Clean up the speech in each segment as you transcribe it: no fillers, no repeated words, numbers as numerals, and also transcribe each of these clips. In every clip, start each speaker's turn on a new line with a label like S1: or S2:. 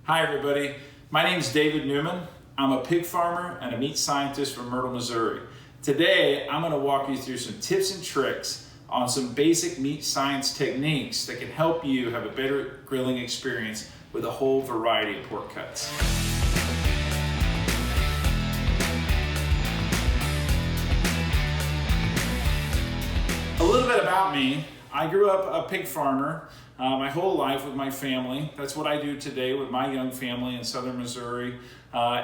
S1: Hi everybody, my name is David Newman. I'm a pig farmer and a meat scientist from Myrtle, Missouri. Today, I'm going to walk you through some tips and tricks on some basic meat science techniques that can help you have a better grilling experience with a whole variety of pork cuts. A little bit about me. I grew up a pig farmer my whole life with my family. That's what I do today with my young family in southern Missouri,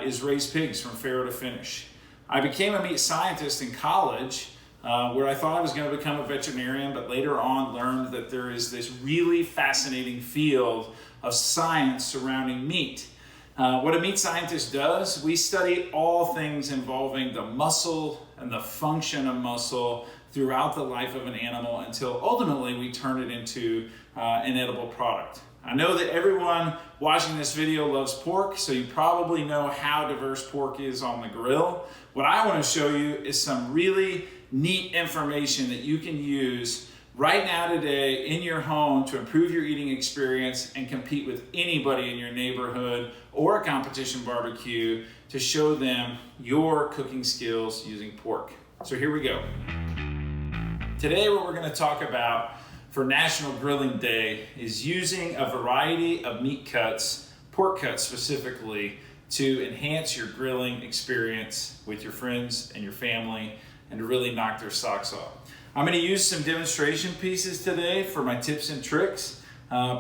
S1: is raise pigs from farrow to finish. I became a meat scientist in college where I thought I was going to become a veterinarian, but later on learned that there is this really fascinating field of science surrounding meat. What a meat scientist does, we study all things involving the muscle and the function of muscle throughout the life of an animal until ultimately we turn it into an edible product. I know that everyone watching this video loves pork, so you probably know how diverse pork is on the grill. What I want to show you is some really neat information that you can use right now today in your home to improve your eating experience and compete with anybody in your neighborhood or a competition barbecue to show them your cooking skills using pork. So here we go. Today what we're going to talk about for National Grilling Day is using a variety of meat cuts, pork cuts specifically, to enhance your grilling experience with your friends and your family and to really knock their socks off. I'm going to use some demonstration pieces today for my tips and tricks.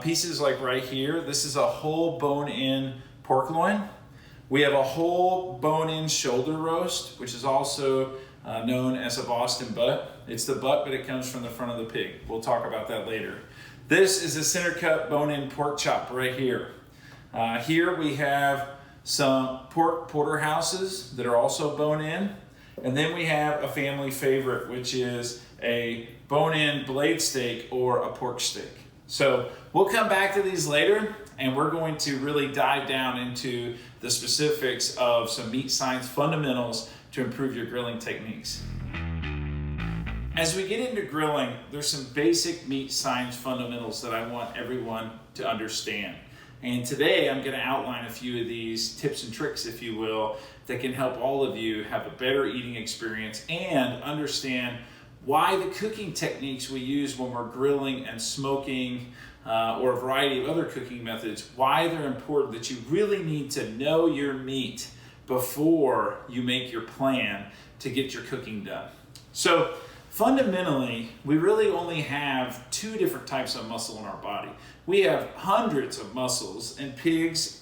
S1: Pieces like right here, this is a whole bone-in pork loin. We have a whole bone-in shoulder roast, which is also known as a Boston butt. It's the butt, but it comes from the front of the pig. We'll talk about that later. This is a center cut bone-in pork chop right here. Here we have some pork porterhouses that are also bone-in. And then we have a family favorite, which is a bone-in blade steak or a pork steak. So we'll come back to these later, and we're going to really dive down into the specifics of some meat science fundamentals to improve your grilling techniques. As we get into grilling, there's some basic meat science fundamentals that I want everyone to understand. And today I'm going to outline a few of these tips and tricks, if you will, that can help all of you have a better eating experience and understand why the cooking techniques we use when we're grilling and smoking or a variety of other cooking methods, why they're important, that you really need to know your meat before you make your plan to get your cooking done. So fundamentally, we really only have two different types of muscle in our body. We have hundreds of muscles, and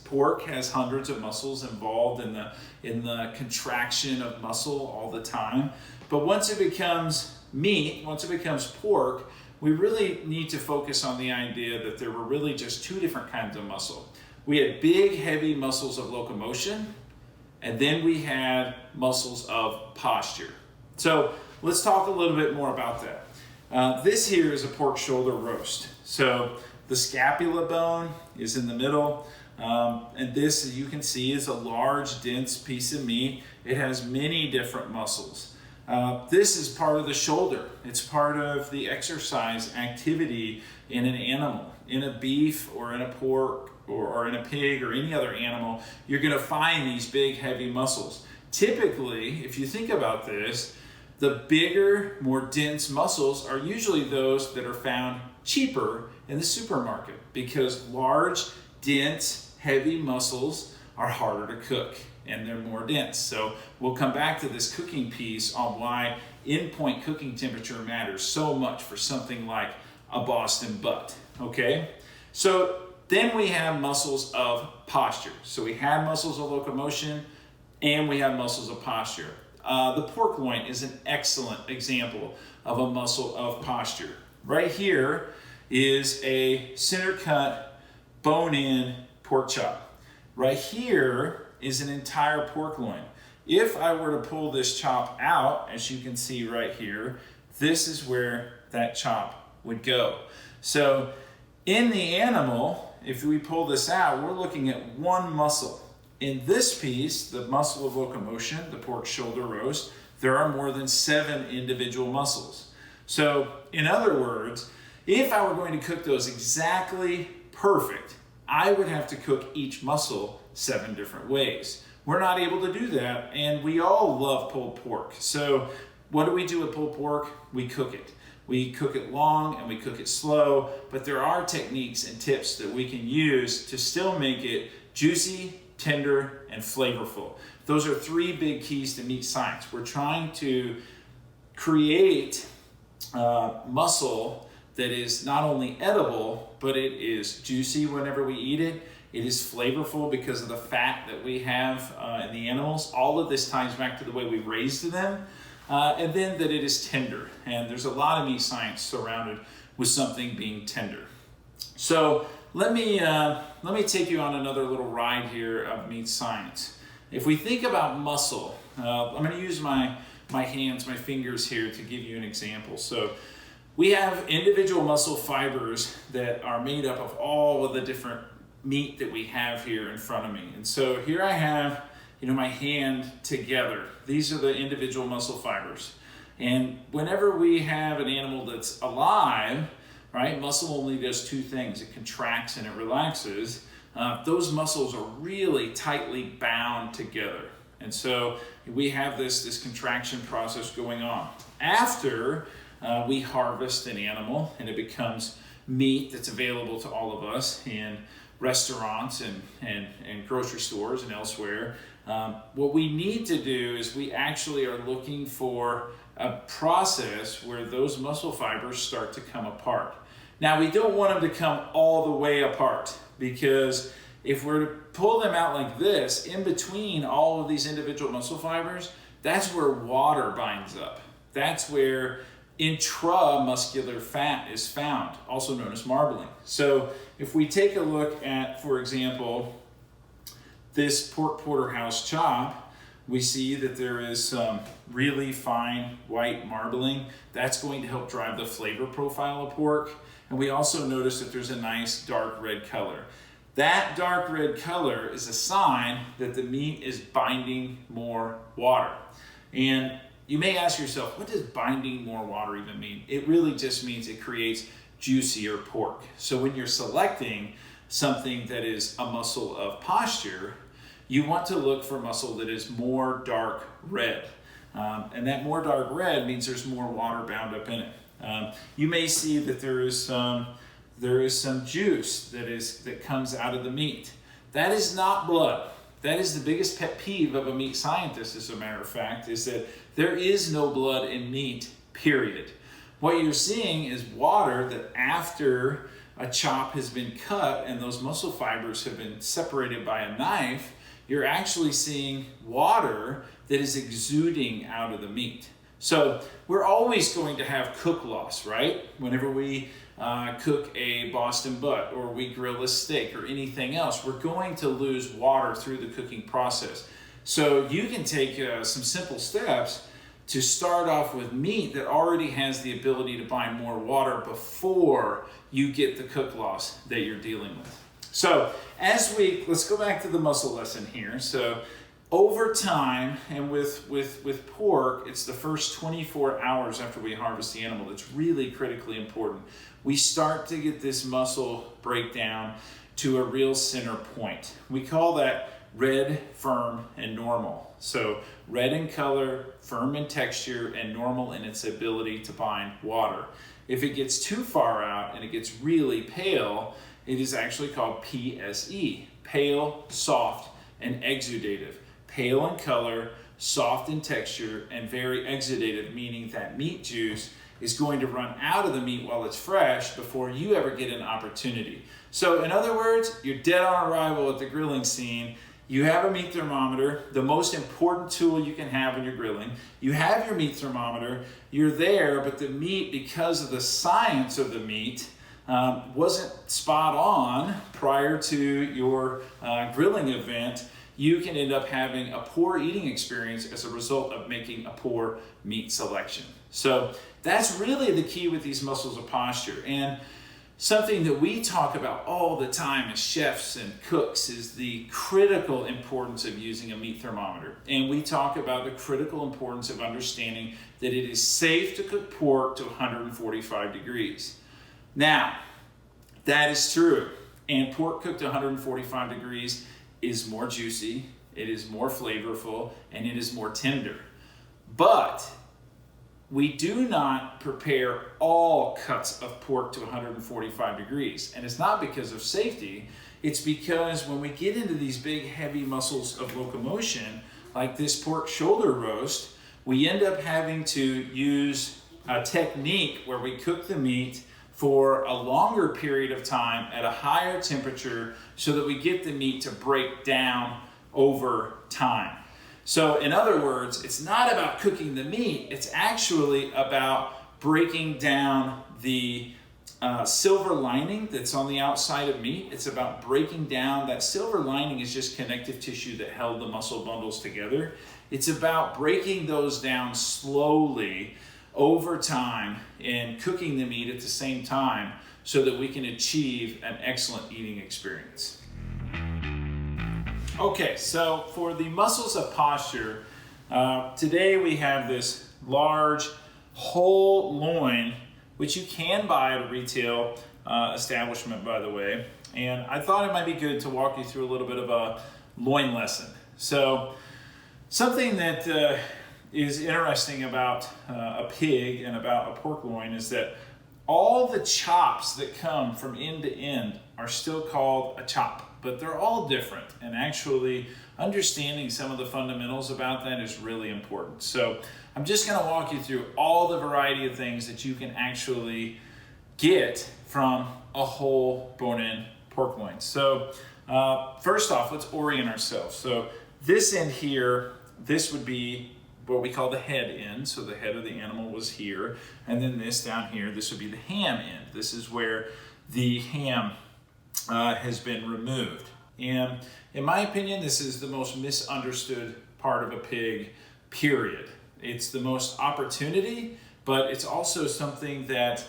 S1: pork has hundreds of muscles involved in the contraction of muscle all the time. But once it becomes meat, once it becomes pork, we really need to focus on the idea that there were really just two different kinds of muscle. We had big, heavy muscles of locomotion, and then we had muscles of posture. So let's talk a little bit more about that. This here is a pork shoulder roast. So the scapula bone is in the middle, and this, as you can see, is a large, dense piece of meat. It has many different muscles. This is part of the shoulder. It's part of the exercise activity in an animal. In a beef or in a pork or in a pig or any other animal, you're going to find these big, heavy muscles. Typically, if you think about this, the bigger, more dense muscles are usually those that are found cheaper in the supermarket because large, dense, heavy muscles are harder to cook and they're more dense. So we'll come back to this cooking piece on why in-point cooking temperature matters so much for something like a Boston butt, okay? So then we have muscles of posture. So we have muscles of locomotion and we have muscles of posture. The pork loin is an excellent example of a muscle of posture. Right here is a center cut bone-in pork chop. Right here is an entire pork loin. If I were to pull this chop out, as you can see right here, this is where that chop would go. So in the animal, if we pull this out, we're looking at one muscle. In this piece, the muscle of locomotion, the pork shoulder roast, there are more than 7 individual muscles. So in other words, if I were going to cook those exactly perfect, I would have to cook each muscle 7 different ways. We're not able to do that, and we all love pulled pork. So what do we do with pulled pork? We cook it. We cook it long and we cook it slow, but there are techniques and tips that we can use to still make it juicy, tender, and flavorful. Those are 3 big keys to meat science. We're trying to create muscle that is not only edible, but it is juicy whenever we eat it. It is flavorful because of the fat that we have in the animals. All of this ties back to the way we raised them. And then that it is tender. And there's a lot of meat science surrounded with something being tender. So let me take you on another little ride here of meat science. If we think about muscle, I'm going to use my hands, my fingers here to give you an example. So we have individual muscle fibers that are made up of all of the different meat that we have here in front of me. And so here I have, my hand together. These are the individual muscle fibers. And whenever we have an animal that's alive, right, muscle only does 2 things. It contracts and it relaxes. Those muscles are really tightly bound together. And so we have this contraction process going on. After we harvest an animal and it becomes meat that's available to all of us in restaurants and grocery stores and elsewhere, what we need to do is we actually are looking for a process where those muscle fibers start to come apart. Now, we don't want them to come all the way apart, because if we're to pull them out like this, in between all of these individual muscle fibers, that's where water binds up. That's where intramuscular fat is found, also known as marbling. So if we take a look at, for example, this pork porterhouse chop, we see that there is some really fine white marbling. That's going to help drive the flavor profile of pork. And we also notice that there's a nice dark red color. That dark red color is a sign that the meat is binding more water. And you may ask yourself, what does binding more water even mean? It really just means it creates juicier pork. So when you're selecting something that is a muscle of posture, you want to look for muscle that is more dark red. And that more dark red means there's more water bound up in it. You may see that there is some juice that comes out of the meat. That is not blood. That is the biggest pet peeve of a meat scientist, as a matter of fact, is that there is no blood in meat, period. What you're seeing is water that after a chop has been cut and those muscle fibers have been separated by a knife, you're actually seeing water that is exuding out of the meat. So we're always going to have cook loss, right? Whenever we cook a Boston butt or we grill a steak or anything else, we're going to lose water through the cooking process. So you can take some simple steps to start off with meat that already has the ability to bind more water before you get the cook loss that you're dealing with. So let's go back to the muscle lesson here. So over time, and with pork, it's the first 24 hours after we harvest the animal that's really critically important. We start to get this muscle breakdown to a real center point. We call that red, firm, and normal. So red in color, firm in texture, and normal in its ability to bind water. If it gets too far out and it gets really pale, it is actually called PSE, pale, soft, and exudative. Pale in color, soft in texture, and very exudative, meaning that meat juice is going to run out of the meat while it's fresh before you ever get an opportunity. So in other words, you're dead on arrival at the grilling scene. You have a meat thermometer, the most important tool you can have when you're grilling. You have your meat thermometer, you're there, but the meat, because of the science of the meat, wasn't spot on prior to your grilling event. You can end up having a poor eating experience as a result of making a poor meat selection. So that's really the key with these muscles of posture. And something that we talk about all the time as chefs and cooks is the critical importance of using a meat thermometer. And we talk about the critical importance of understanding that it is safe to cook pork to 145 degrees. Now, that is true. And pork cooked to 145 degrees is more juicy, it is more flavorful, and it is more tender. But we do not prepare all cuts of pork to 145 degrees. And it's not because of safety, it's because when we get into these big heavy muscles of locomotion, like this pork shoulder roast, we end up having to use a technique where we cook the meat for a longer period of time at a higher temperature so that we get the meat to break down over time. So in other words, it's not about cooking the meat, it's actually about breaking down the silver lining that's on the outside of meat. It's about breaking down, that silver lining is just connective tissue that held the muscle bundles together. It's about breaking those down slowly over time and cooking the meat at the same time so that we can achieve an excellent eating experience. Okay, so for the muscles of posture, today we have this large whole loin, which you can buy at a retail establishment, by the way. And I thought it might be good to walk you through a little bit of a loin lesson. So something that is interesting about a pig and about a pork loin is that all the chops that come from end to end are still called a chop, but they're all different. And actually understanding some of the fundamentals about that is really important. So I'm just going to walk you through all the variety of things that you can actually get from a whole bone-in pork loin. So first off, let's orient ourselves. So this end here, this would be what we call the head end. So the head of the animal was here. And then this down here, this would be the ham end. This is where the ham has been removed. And in my opinion, this is the most misunderstood part of a pig, period. It's the most opportunity, but it's also something that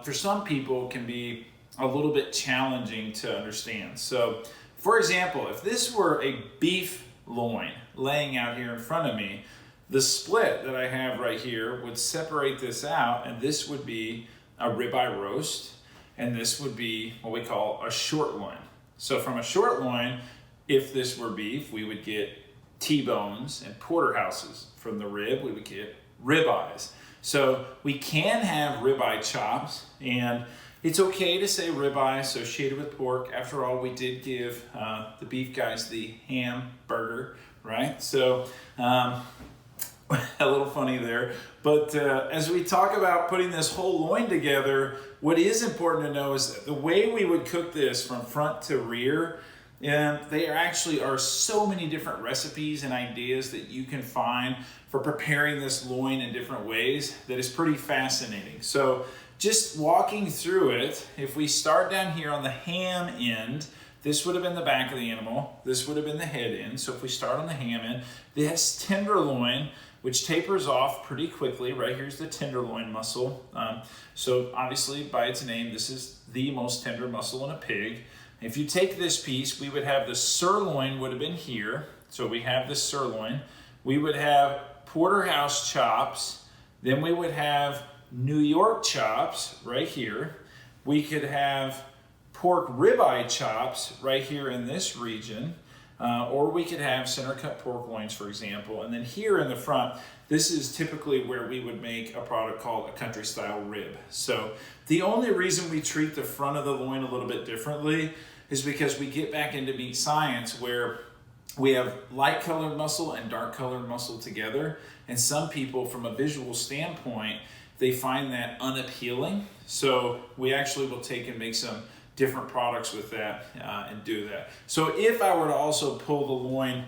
S1: for some people can be a little bit challenging to understand. So for example, if this were a beef loin laying out here in front of me, the split that I have right here would separate this out, and this would be a ribeye roast, and this would be what we call a short loin. So from a short loin, if this were beef, we would get T-bones and porterhouses. From the rib, we would get ribeyes. So we can have ribeye chops, and it's okay to say ribeye associated with pork. After all, we did give the beef guys the ham burger, right? So a little funny there. But as we talk about putting this whole loin together, what is important to know is that the way we would cook this from front to rear, there actually are so many different recipes and ideas that you can find for preparing this loin in different ways that is pretty fascinating. So just walking through it, if we start down here on the ham end, this would have been the back of the animal, this would have been the head end. So if we start on the ham end, this tenderloin, which tapers off pretty quickly. Right here's the tenderloin muscle. So obviously by its name, this is the most tender muscle in a pig. If you take this piece, we would have the sirloin would have been here. So we have the sirloin. We would have porterhouse chops. Then we would have New York chops right here. We could have pork ribeye chops right here in this region. Or we could have center cut pork loins, for example. And then here in the front, this is typically where we would make a product called a country style rib. So the only reason we treat the front of the loin a little bit differently is because we get back into meat science where we have light colored muscle and dark colored muscle together. And some people, from a visual standpoint, they find that unappealing. So we actually will take and make some different products with that and do that. So if I were to also pull the loin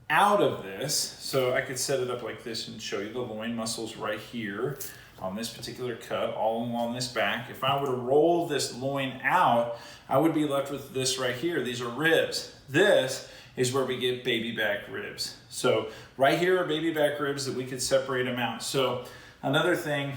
S1: out of this, so I could set it up like this and show you the loin muscles right here on this particular cut, all along this back. If I were to roll this loin out, I would be left with this right here. These are ribs. This is where we get baby back ribs. So right here are baby back ribs that we could separate them out. So another thing,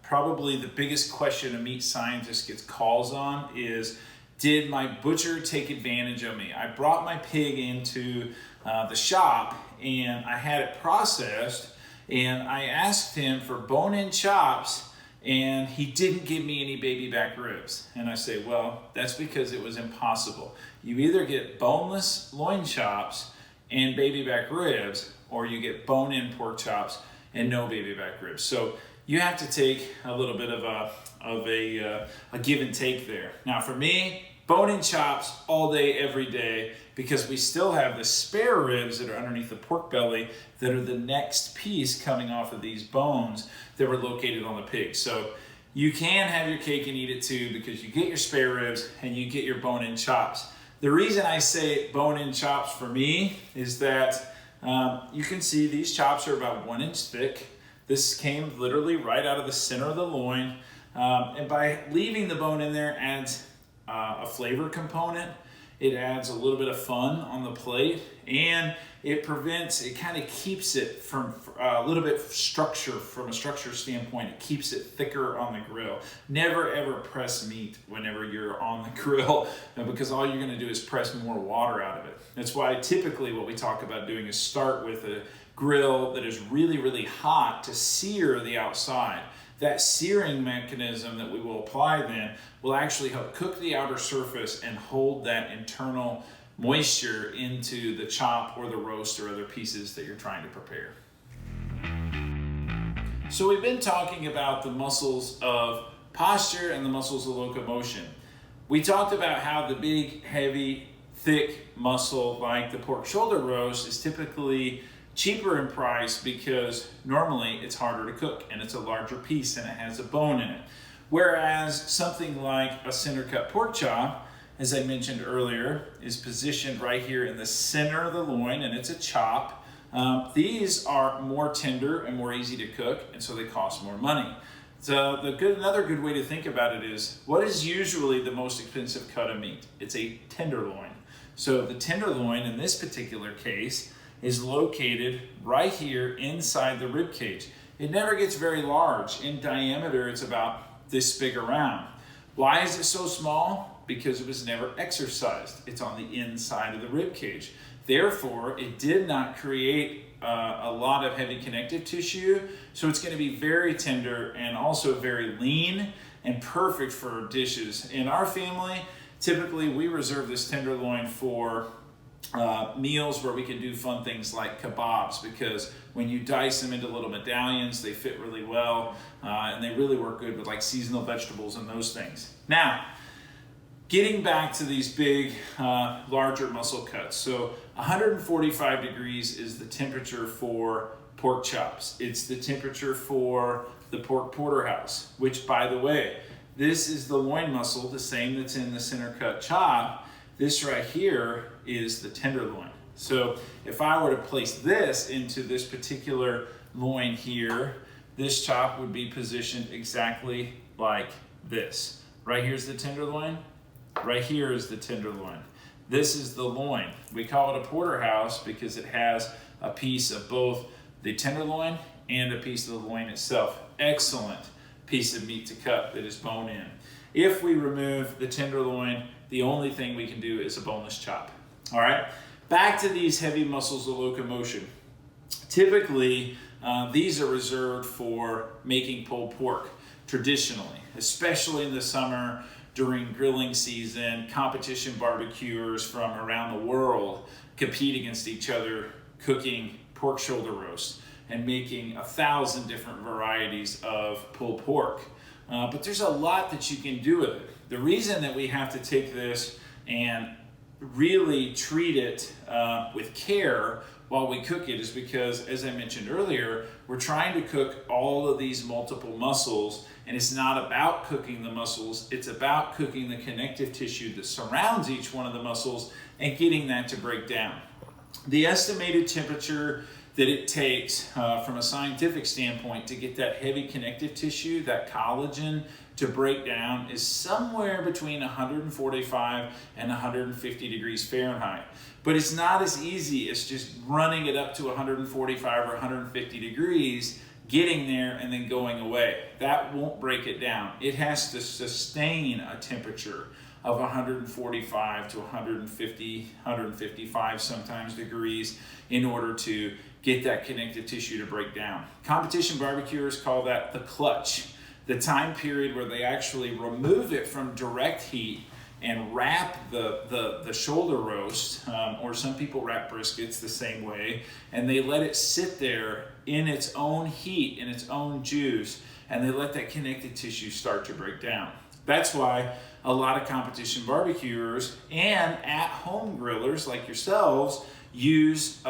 S1: probably the biggest question a meat scientist gets calls on is, did my butcher take advantage of me? I brought my pig into the shop and I had it processed, and I asked him for bone-in chops, and he didn't give me any baby back ribs. And I say, well, that's because it was impossible. You either get boneless loin chops and baby back ribs, or you get bone-in pork chops and no baby back ribs. So you have to take a little bit of a give and take there. Now for me, bone-in chops all day, every day, because we still have the spare ribs that are underneath the pork belly that are the next piece coming off of these bones that were located on the pig. So you can have your cake and eat it too, because you get your spare ribs and you get your bone-in chops. The reason I say bone-in chops for me is that you can see these chops are about 1 inch thick. This came literally right out of the center of the loin. And by leaving the bone in there adds a flavor component. It adds a little bit of fun on the plate, and it kind of keeps it from a little bit structure, from a structure standpoint. It keeps it thicker on the grill. Never ever press meat whenever you're on the grill, because all you're going to do is press more water out of it. That's why typically what we talk about doing is start with a grill that is really, really hot to sear the outside. That searing mechanism that we will apply then will actually help cook the outer surface and hold that internal moisture into the chop or the roast or other pieces that you're trying to prepare. So we've been talking about the muscles of posture and the muscles of locomotion. We talked about how the big, heavy, thick muscle like the pork shoulder roast is typically cheaper in price because normally it's harder to cook and it's a larger piece and it has a bone in it. Whereas something like a center cut pork chop, as I mentioned earlier, is positioned right here in the center of the loin and it's a chop. These are more tender and more easy to cook, and so they cost more money. So another good way to think about it is, what is usually the most expensive cut of meat? It's a tenderloin. So the tenderloin in this particular case is located right here inside the rib cage. It never gets very large. In diameter, it's about this big around. Why is it so small? Because it was never exercised. It's on the inside of the rib cage. Therefore, it did not create a lot of heavy connective tissue, so it's going to be very tender and also very lean and perfect for dishes. In our family, typically we reserve this tenderloin for meals where we can do fun things like kebabs, because when you dice them into little medallions, they fit really well, and they really work good with like seasonal vegetables and those things. Now, getting back to these big, larger muscle cuts. So 145 degrees is the temperature for pork chops. It's the temperature for the pork porterhouse, which, by the way, this is the loin muscle, the same that's in the center cut chop. This right here is the tenderloin. So if I were to place this into this particular loin here, this chop would be positioned exactly like this. Right here's the tenderloin. Right here is the tenderloin. This is the loin. We call it a porterhouse because it has a piece of both the tenderloin and a piece of the loin itself. Excellent piece of meat to cut that is bone in. If we remove the tenderloin, the only thing we can do is a boneless chop. All right, back to these heavy muscles of locomotion. Typically, these are reserved for making pulled pork traditionally, especially in the summer during grilling season. Competition barbecuers from around the world compete against each other cooking pork shoulder roast and making 1,000 different varieties of pulled pork. But there's a lot that you can do with it. The reason that we have to take this and really treat it with care while we cook it is because, as I mentioned earlier, we're trying to cook all of these multiple muscles, and it's not about cooking the muscles, it's about cooking the connective tissue that surrounds each one of the muscles and getting that to break down. The estimated temperature that it takes from a scientific standpoint to get that heavy connective tissue, that collagen, to break down is somewhere between 145 and 150 degrees Fahrenheit. But it's not as easy as just running it up to 145 or 150 degrees, getting there and then going away. That won't break it down. It has to sustain a temperature of 145 to 150, 155 sometimes degrees in order to get that connective tissue to break down. Competition barbecuers call that the clutch. the time period where they actually remove it from direct heat and wrap the shoulder roast, or some people wrap briskets the same way, and they let it sit there in its own heat, in its own juice, and they let that connective tissue start to break down. That's why a lot of competition barbecuers and at-home grillers like yourselves use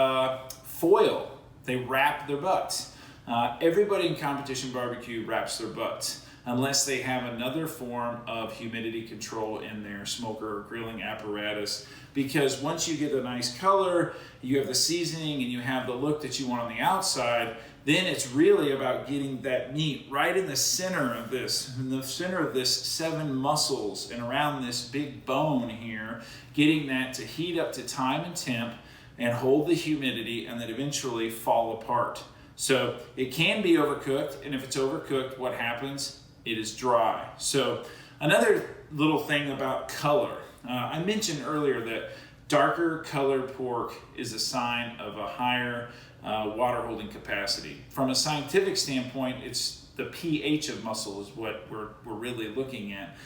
S1: foil. They wrap their butts. Everybody in competition barbecue wraps their butts, unless they have another form of humidity control in their smoker or grilling apparatus. Because once you get a nice color, you have the seasoning, and you have the look that you want on the outside, then it's really about getting that meat right in the center of this, in the center of this 7 muscles and around this big bone here, getting that to heat up to time and temp and hold the humidity, and then eventually fall apart. So it can be overcooked, and if it's overcooked, what happens? It is dry. So another little thing about color. I mentioned earlier that darker colored pork is a sign of a higher water holding capacity. From a scientific standpoint, it's the pH of muscle is what we're really looking at.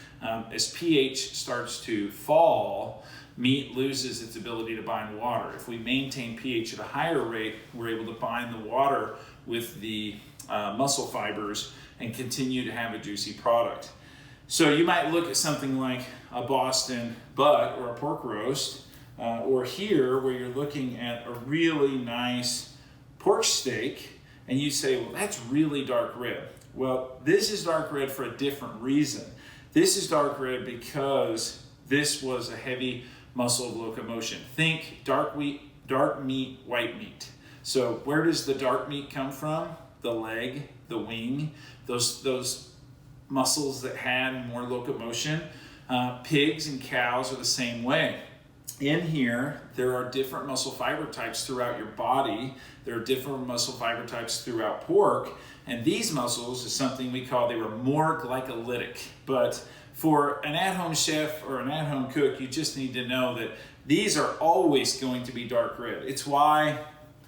S1: As pH starts to fall, meat loses its ability to bind water. If we maintain pH at a higher rate, we're able to bind the water with the muscle fibers and continue to have a juicy product. So you might look at something like a Boston butt or a pork roast, or here where you're looking at a really nice pork steak, and you say, well, that's really dark red. Well, this is dark red for a different reason. This is dark red because this was a heavy muscle of locomotion. Think dark meat, white meat. So where does the dark meat come from? The leg, the wing, those muscles that had more locomotion. Pigs and cows are the same way. In here, there are different muscle fiber types throughout your body. There are different muscle fiber types throughout pork. And these muscles is something we call, they were more glycolytic. But for an at-home chef or an at-home cook, you just need to know that these are always going to be dark red. It's why,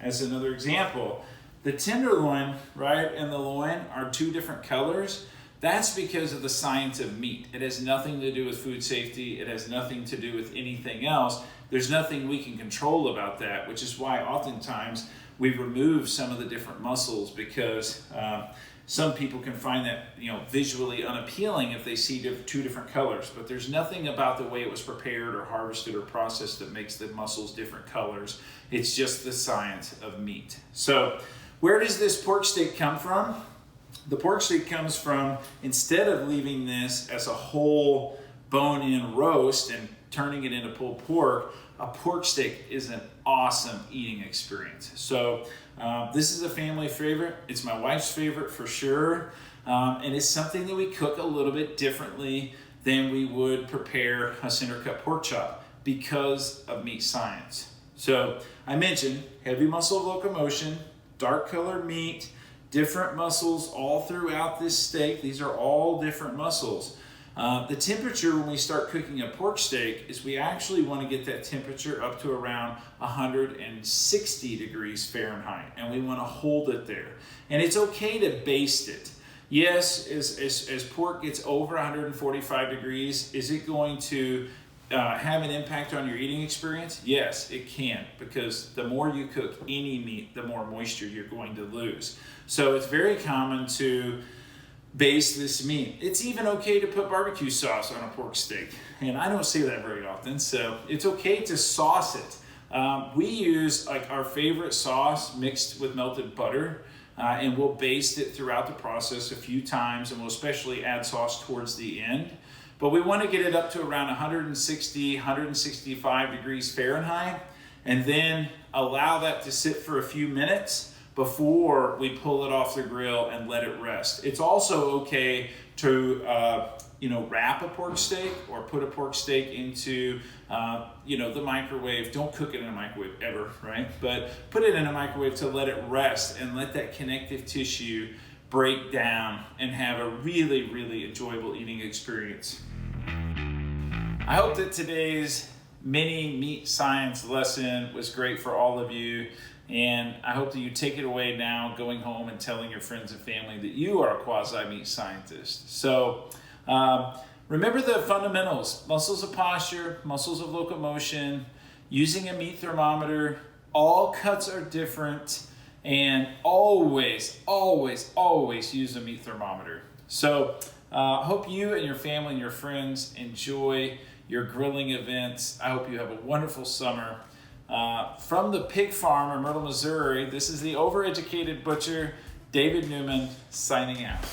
S1: as another example, the tenderloin, right, and the loin are 2 different colors. That's because of the science of meat. It has nothing to do with food safety. It has nothing to do with anything else. There's nothing we can control about that, which is why oftentimes we remove some of the different muscles, because some people can find that visually unappealing if they see 2 different colors. But there's nothing about the way it was prepared or harvested or processed that makes the muscles different colors. It's just the science of meat. So where does this pork steak come from? The pork steak comes from, instead of leaving this as a whole bone-in roast and turning it into pulled pork, a pork steak is an awesome eating experience. So this is a family favorite. It's my wife's favorite for sure. And it's something that we cook a little bit differently than we would prepare a center cut pork chop because of meat science. So I mentioned heavy muscle of locomotion, dark colored meat, different muscles all throughout this steak. These are all different muscles. The temperature when we start cooking a pork steak is we actually want to get that temperature up to around 160 degrees Fahrenheit, and we want to hold it there. And it's okay to baste it. Yes, as pork gets over 145 degrees, is it going to have an impact on your eating experience? Yes, it can, because the more you cook any meat, the more moisture you're going to lose. So it's very common to baste this meat. It's even okay to put barbecue sauce on a pork steak, and I don't say that very often, so it's okay to sauce it. We use like our favorite sauce mixed with melted butter, and we'll baste it throughout the process a few times, and we'll especially add sauce towards the end. But we want to get it up to around 160, 165 degrees Fahrenheit, and then allow that to sit for a few minutes before we pull it off the grill and let it rest. It's also okay to wrap a pork steak or put a pork steak into the microwave. Don't cook it in a microwave ever, right? But put it in a microwave to let it rest and let that connective tissue break down and have a really, really enjoyable eating experience. I hope that today's mini meat science lesson was great for all of you. And I hope that you take it away now, going home and telling your friends and family that you are a quasi-meat scientist. So remember the fundamentals: muscles of posture, muscles of locomotion, using a meat thermometer. All cuts are different, and always, always, always use a meat thermometer. So hope you and your family and your friends enjoy your grilling events. I hope you have a wonderful summer. From the pig farm in Myrtle, Missouri, this is the overeducated butcher, David Newman, signing out.